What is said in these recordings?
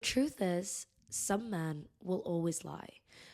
Truth is, some men will always lie.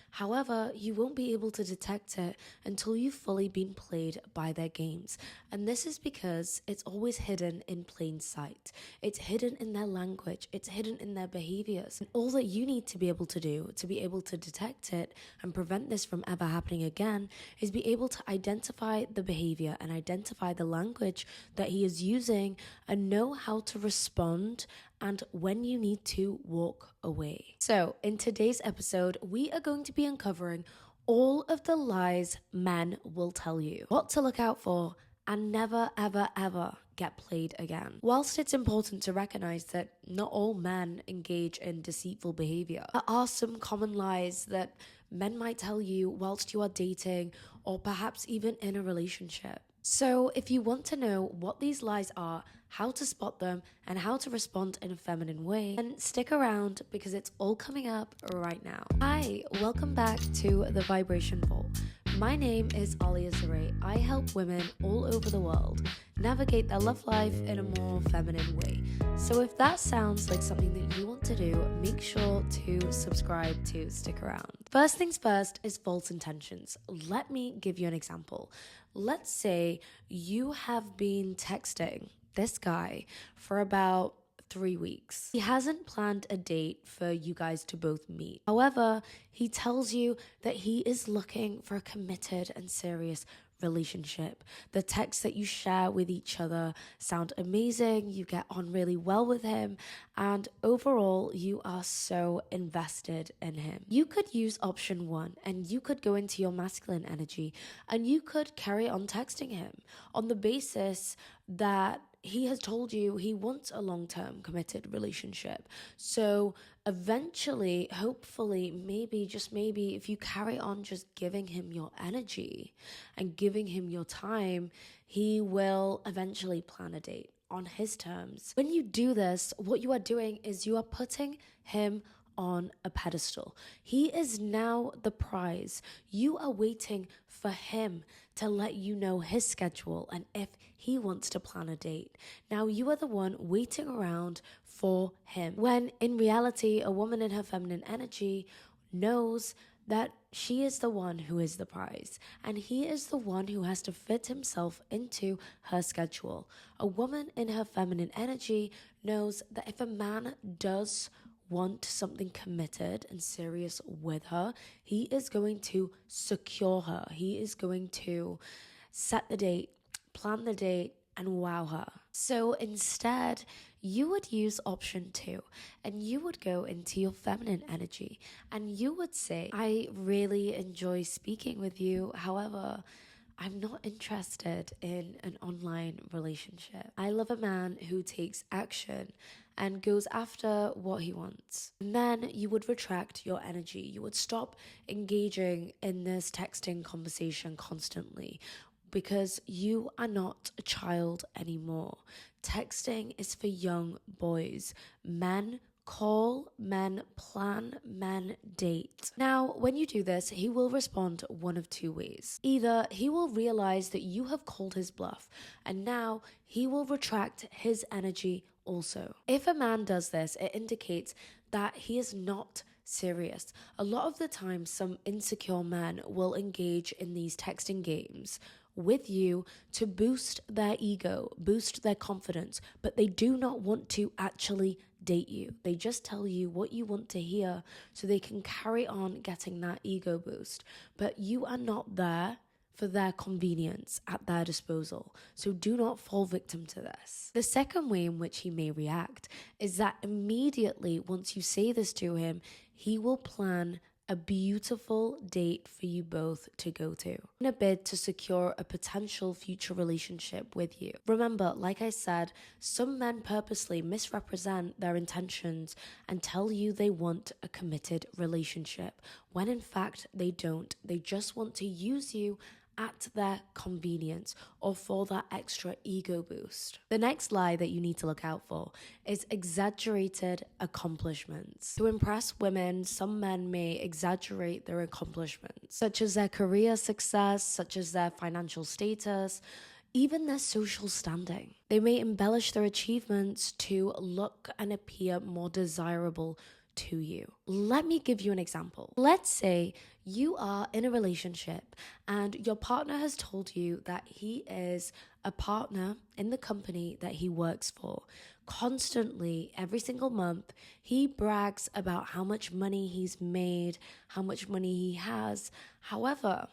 However, you won't be able to detect it until you've fully been played by their games. And this is because it's always hidden in plain sight. It's hidden in their language, it's hidden in their behaviors. And all that you need to be able to do to be able to detect it and prevent this from ever happening again is be able to identify the behavior and identify the language that he is using and know how to respond and when you need to walk away. So, in today's episode, we are going to be uncovering all of the lies men will tell you, what to look out for, and never, ever, ever get played again. Whilst it's important to recognize that not all men engage in deceitful behavior, there are some common lies that men might tell you whilst you are dating or perhaps even in a relationship. So, if you want to know what these lies are, how to spot them, and how to respond in a feminine way, then stick around because it's all coming up right now. Hi, welcome back to The Vibration Vault. My name is Alia Saray. I help women all over the world navigate their love life in a more feminine way. So if that sounds like something that you want to do, make sure to subscribe to stick around. First things first is false intentions. Let me give you an example. Let's say you have been texting this guy for about 3 weeks. He hasn't planned a date for you guys to both meet. However, he tells you that he is looking for a committed and serious relationship. The texts that you share with each other sound amazing, you get on really well with him, and overall, you are so invested in him. You could use option one and you could go into your masculine energy and you could carry on texting him on the basis that he has told you he wants a long-term committed relationship. So eventually, hopefully, maybe, just maybe, if you carry on just giving him your energy and giving him your time, he will eventually plan a date on his terms. When you do this, what you are doing is you are putting him on a pedestal. He is now the prize. You are waiting for him to let you know his schedule and if he wants to plan a date. Now you are the one waiting around for him. When in reality, a woman in her feminine energy knows that she is the one who is the prize and he is the one who has to fit himself into her schedule. A woman in her feminine energy knows that if a man does want something committed and serious with her, he is going to secure her. He is going to set the date, plan the date, and wow her. So instead, you would use option two and you would go into your feminine energy and you would say, I really enjoy speaking with you. However, I'm not interested in an online relationship. I love a man who takes action and goes after what he wants. And then you would retract your energy. You would stop engaging in this texting conversation constantly because you are not a child anymore. Texting is for young boys. Men call, men plan, men date. Now, when you do this, he will respond one of two ways. Either he will realize that you have called his bluff, and now he will retract his energy also. If a man does this, it indicates that he is not serious. A lot of the time, some insecure men will engage in these texting games with you to boost their ego, boost their confidence, but they do not want to actually date you. They just tell you what you want to hear so they can carry on getting that ego boost. But you are not there for their convenience at their disposal. So do not fall victim to this. The second way in which he may react is that immediately once you say this to him, he will plan a beautiful date for you both to go to in a bid to secure a potential future relationship with you. Remember, like I said, some men purposely misrepresent their intentions and tell you they want a committed relationship when in fact they don't. They just want to use you at their convenience or for that extra ego boost. The next lie that you need to look out for is exaggerated accomplishments. To impress women, some men may exaggerate their accomplishments, such as their career success, such as their financial status, even their social standing. They may embellish their achievements to look and appear more desirable to you. Let me give you an example. Let's say you are in a relationship and your partner has told you that he is a partner in the company that he works for. Constantly, every single month, he brags about how much money he's made, how much money he has. However,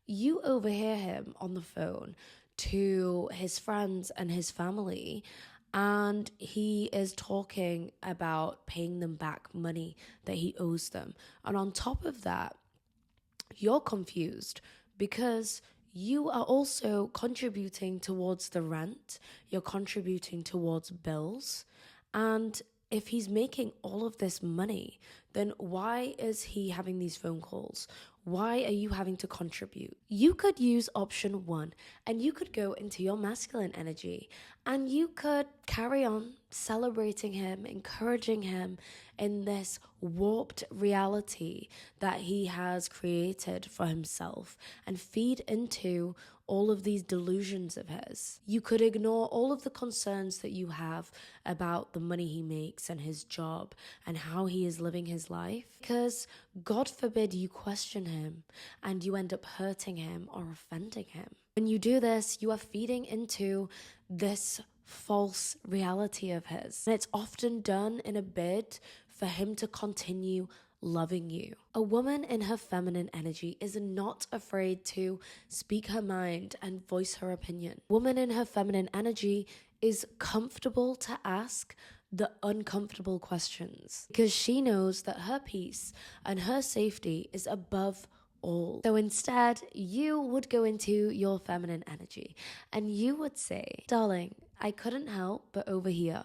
you overhear him on the phone to his friends and his family, and he is talking about paying them back money that he owes them. And on top of that, you're confused because you are also contributing towards the rent, you're contributing towards bills, and if he's making all of this money, then why is he having these phone calls? Why are you having to contribute? You could use option 1 and you could go into your masculine energy and you could carry on celebrating him, encouraging him in this warped reality that he has created for himself and feed into all of these delusions of his. You could ignore all of the concerns that you have about the money he makes and his job and how he is living his life, because God forbid you question him and you end up hurting him or offending him. When you do this, you are feeding into this false reality of his. And it's often done in a bid for him to continue loving you. A woman in her feminine energy is not afraid to speak her mind and voice her opinion. Woman in her feminine energy is comfortable to ask the uncomfortable questions because she knows that her peace and her safety is above all. So instead, you would go into your feminine energy and you would say, darling, I couldn't help but overhear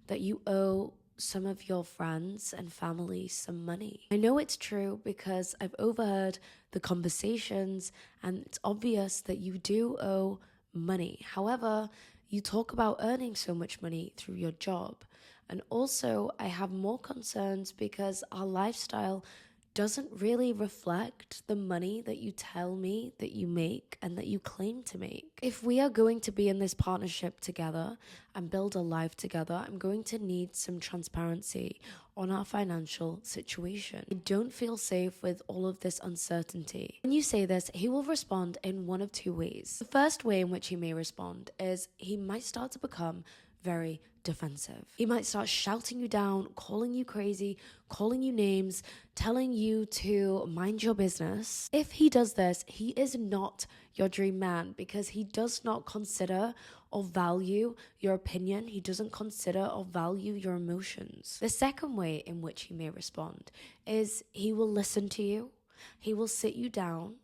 that you owe some of your friends and family some money. I know it's true because I've overheard the conversations and it's obvious that you do owe money. However, you talk about earning so much money through your job. And also, I have more concerns because our lifestyle doesn't really reflect the money that you tell me that you make and that you claim to make. If we are going to be in this partnership together and build a life together, I'm going to need some transparency on our financial situation. I don't feel safe with all of this uncertainty. When you say this, he will respond in one of 2 ways. The first way in which he may respond is he might start to become very defensive. He might start shouting you down, calling you crazy, calling you names, telling you to mind your business. If he does this, he is not your dream man because he does not consider or value your opinion. He doesn't consider or value your emotions. The second way in which he may respond is he will listen to you, he will sit you down,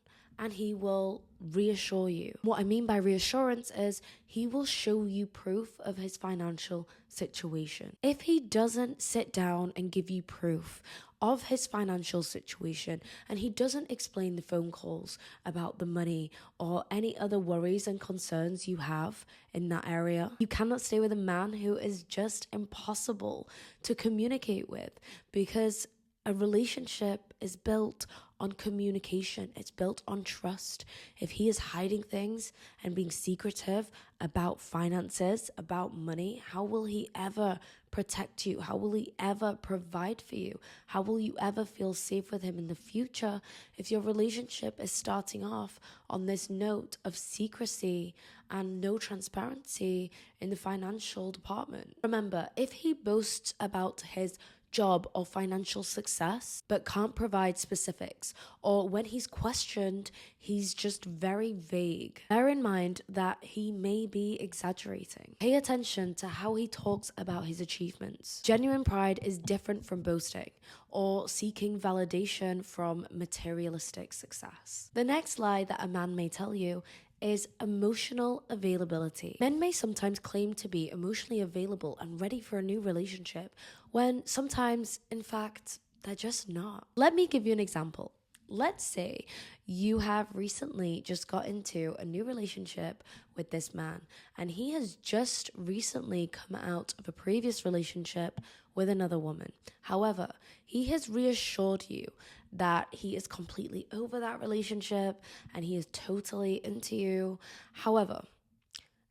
and he will reassure you. What I mean by reassurance is he will show you proof of his financial situation. If he doesn't sit down and give you proof of his financial situation and he doesn't explain the phone calls about the money or any other worries and concerns you have in that area, you cannot stay with a man who is just impossible to communicate with, because a relationship is built on communication. It's built on trust. If he is hiding things and being secretive about finances, about money, how will he ever protect you? How will he ever provide for you? How will you ever feel safe with him in the future if your relationship is starting off on this note of secrecy and no transparency in the financial department? Remember, if he boasts about his job or financial success but can't provide specifics, or when he's questioned he's just very vague, bear in mind that he may be exaggerating. Pay attention to how he talks about his achievements. Genuine pride is different from boasting or seeking validation from materialistic success. The next lie that a man may tell you is emotional availability. Men may sometimes claim to be emotionally available and ready for a new relationship when sometimes, in fact, they're just not. Let me give you an example. Let's say you have recently just got into a new relationship with this man and he has just recently come out of a previous relationship with another woman. However, he has reassured you that he is completely over that relationship and he is totally into you. However,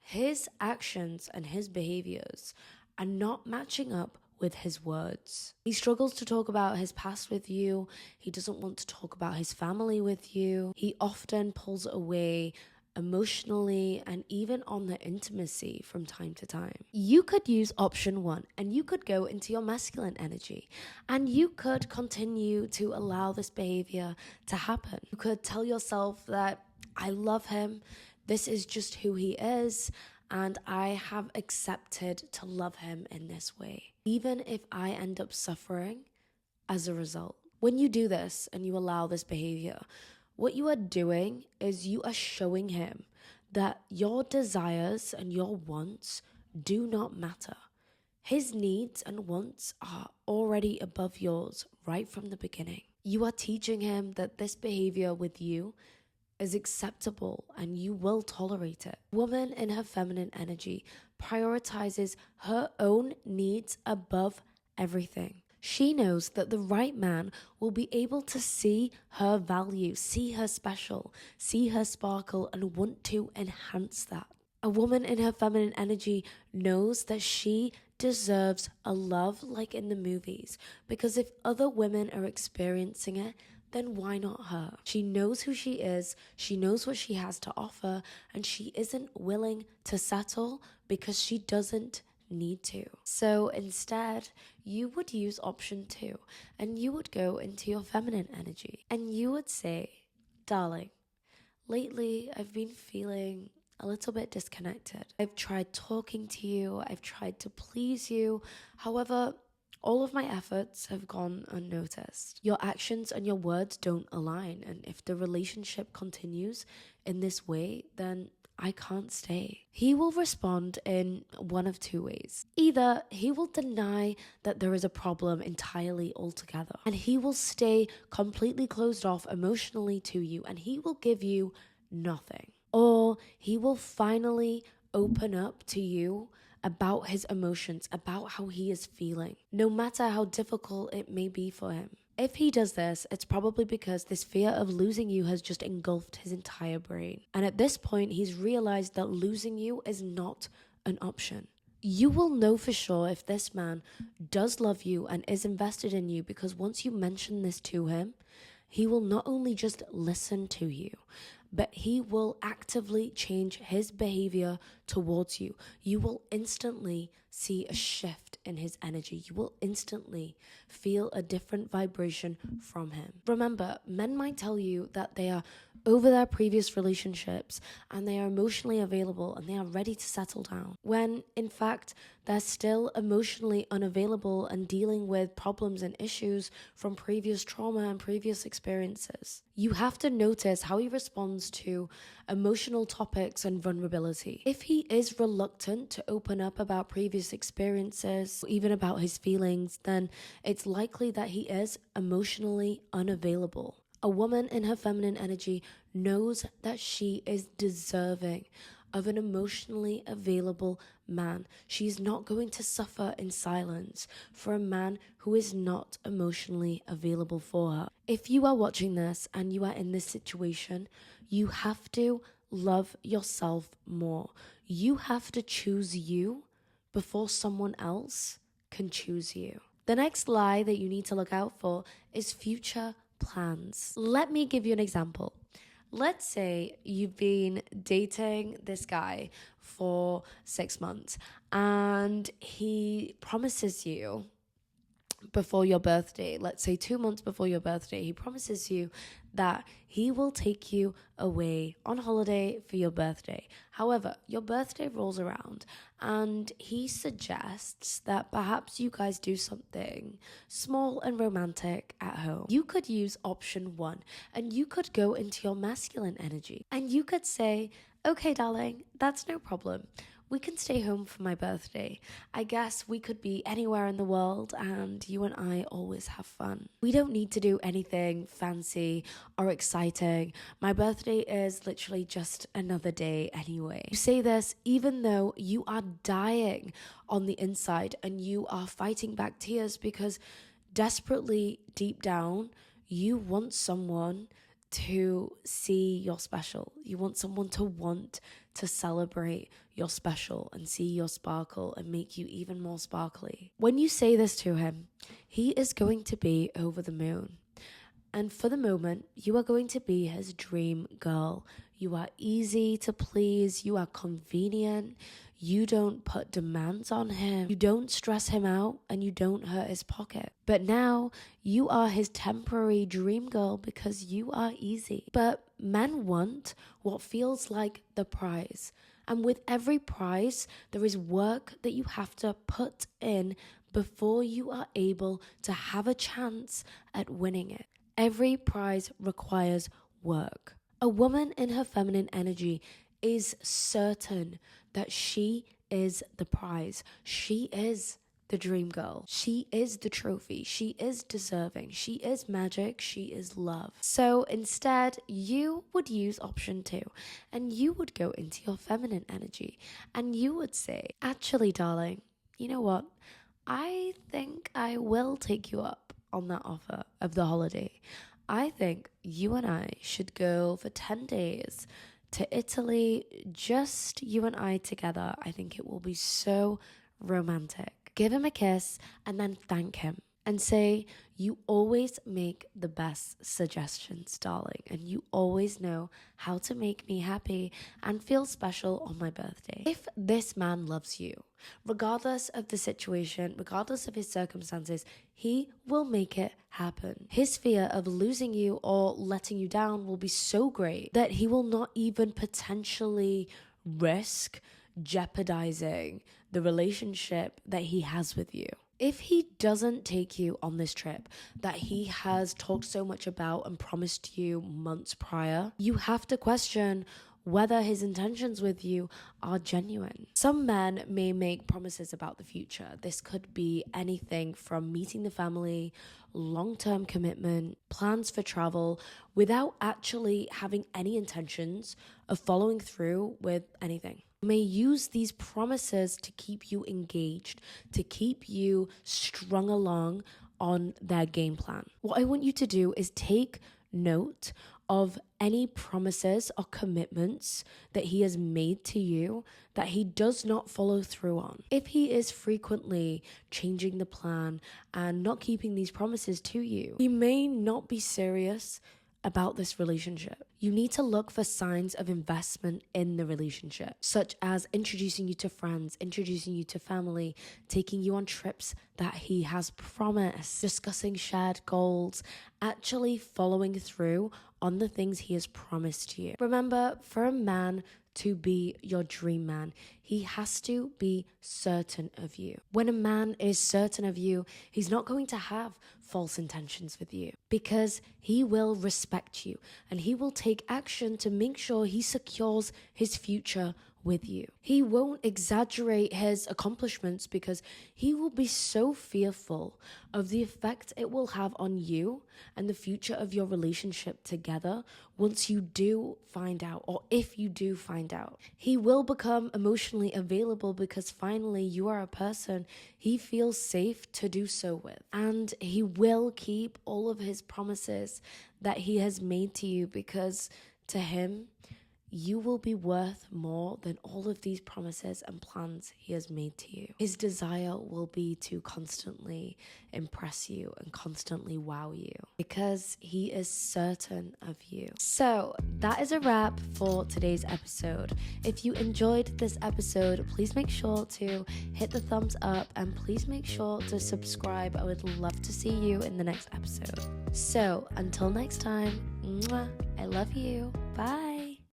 His actions and his behaviors are not matching up with his words. He struggles to talk about his past with you. He doesn't want to talk about his family with you. He often pulls away emotionally and even on the intimacy from time to time. You could use option 1 and you could go into your masculine energy and you could continue to allow this behavior to happen. You could tell yourself that I love him, this is just who he is, and I have accepted to love him in this way, even if I end up suffering as a result. When you do this and you allow this behavior, what you are doing is you are showing him that your desires and your wants do not matter. His needs and wants are already above yours right from the beginning. You are teaching him that this behavior with you is acceptable and you will tolerate it. Woman in her feminine energy prioritizes her own needs above everything. She knows that the right man will be able to see her value, see her special, see her sparkle, and want to enhance that. A woman in her feminine energy knows that she deserves a love like in the movies, because if other women are experiencing it, then why not her? She knows who she is, she knows what she has to offer, and she isn't willing to settle because she doesn't need to. So instead, you would use option 2 and you would go into your feminine energy and you would say, darling, lately I've been feeling a little bit disconnected. I've tried talking to you, I've tried to please you. However, all of my efforts have gone unnoticed. Your actions and your words don't align, and if the relationship continues in this way, then I can't stay. He will respond in one of 2 ways. Either he will deny that there is a problem entirely altogether, and he will stay completely closed off emotionally to you, and he will give you nothing. Or he will finally open up to you about his emotions, about how he is feeling, no matter how difficult it may be for him. If he does this, it's probably because this fear of losing you has just engulfed his entire brain. And at this point, he's realized that losing you is not an option. You will know for sure if this man does love you and is invested in you, because once you mention this to him, he will not only just listen to you, but he will actively change his behavior towards you. You will instantly see a shift in his energy. You will instantly feel a different vibration from him. Remember, men might tell you that they are over their previous relationships and they are emotionally available and they are ready to settle down, when in fact they're still emotionally unavailable and dealing with problems and issues from previous trauma and previous experiences. You have to notice how he responds to emotional topics and vulnerability. If he is reluctant to open up about previous experiences, even about his feelings, then it's likely that he is emotionally unavailable. A woman in her feminine energy knows that she is deserving of an emotionally available man. She's not going to suffer in silence for a man who is not emotionally available for her. If you are watching this and you are in this situation, you have to love yourself more. You have to choose you before someone else can choose you. The next lie that you need to look out for is future plans. Let me give you an example. Let's say you've been dating this guy for 6 months and he promises you before your birthday, let's say 2 months before your birthday, he promises you that he will take you away on holiday for your birthday. However, your birthday rolls around and he suggests that perhaps you guys do something small and romantic at home. You could use option 1 and you could go into your masculine energy and you could say, okay, darling, that's no problem. We can stay home for my birthday. I guess we could be anywhere in the world and you and I always have fun. We don't need to do anything fancy or exciting. My birthday is literally just another day anyway. You say this even though you are dying on the inside and you are fighting back tears because desperately deep down, you want someone to see your special. You want someone to want to celebrate your special and see your sparkle and make you even more sparkly. When you say this to him, he is going to be over the moon. And for the moment, you are going to be his dream girl. You are easy to please. You are convenient. You don't put demands on him. You don't stress him out and you don't hurt his pocket. But now you are his temporary dream girl because you are easy. But men want what feels like the prize. And with every prize, there is work that you have to put in before you are able to have a chance at winning it. Every prize requires work. A woman in her feminine energy is certain that she is the prize. She is the dream girl. She is the trophy. She is deserving. She is magic. She is love. So instead, you would use option 2 and you would go into your feminine energy and you would say, actually, darling, you know what? I think I will take you up on that offer of the holiday. I think you and I should go for 10 days to Italy, just you and I together. I think it will be so romantic. Give him a kiss and then thank him and say, you always make the best suggestions, darling, and you always know how to make me happy and feel special on my birthday. If this man loves you, regardless of the situation, regardless of his circumstances, he will make it happen. His fear of losing you or letting you down will be so great that he will not even potentially risk jeopardizing the relationship that he has with you. If he doesn't take you on this trip that he has talked so much about and promised you months prior, you have to question whether his intentions with you are genuine. Some men may make promises about the future. This could be anything from meeting the family, long-term commitment, plans for travel, without actually having any intentions of following through with anything. May use these promises to keep you engaged, to keep you strung along on their game plan. What I want you to do is take note of any promises or commitments that he has made to you that he does not follow through on. If he is frequently changing the plan and not keeping these promises to you, he may not be serious about this relationship. You need to look for signs of investment in the relationship, such as introducing you to friends, introducing you to family, taking you on trips that he has promised, discussing shared goals, actually following through on the things he has promised you. Remember, for a man to be your dream man, he has to be certain of you. When a man is certain of you, he's not going to have false intentions with you because he will respect you and he will take action to make sure he secures his future with you. He won't exaggerate his accomplishments because he will be so fearful of the effect it will have on you and the future of your relationship together once you do find out, or if you do find out. He will become emotionally available because finally you are a person he feels safe to do so with. And he will keep all of his promises that he has made to you because to him, you will be worth more than all of these promises and plans he has made to you. His desire will be to constantly impress you and constantly wow you because he is certain of you. So that is a wrap for today's episode. If you enjoyed this episode, please make sure to hit the thumbs up and please make sure to subscribe. I would love to see you in the next episode. So until next time, I love you. Bye.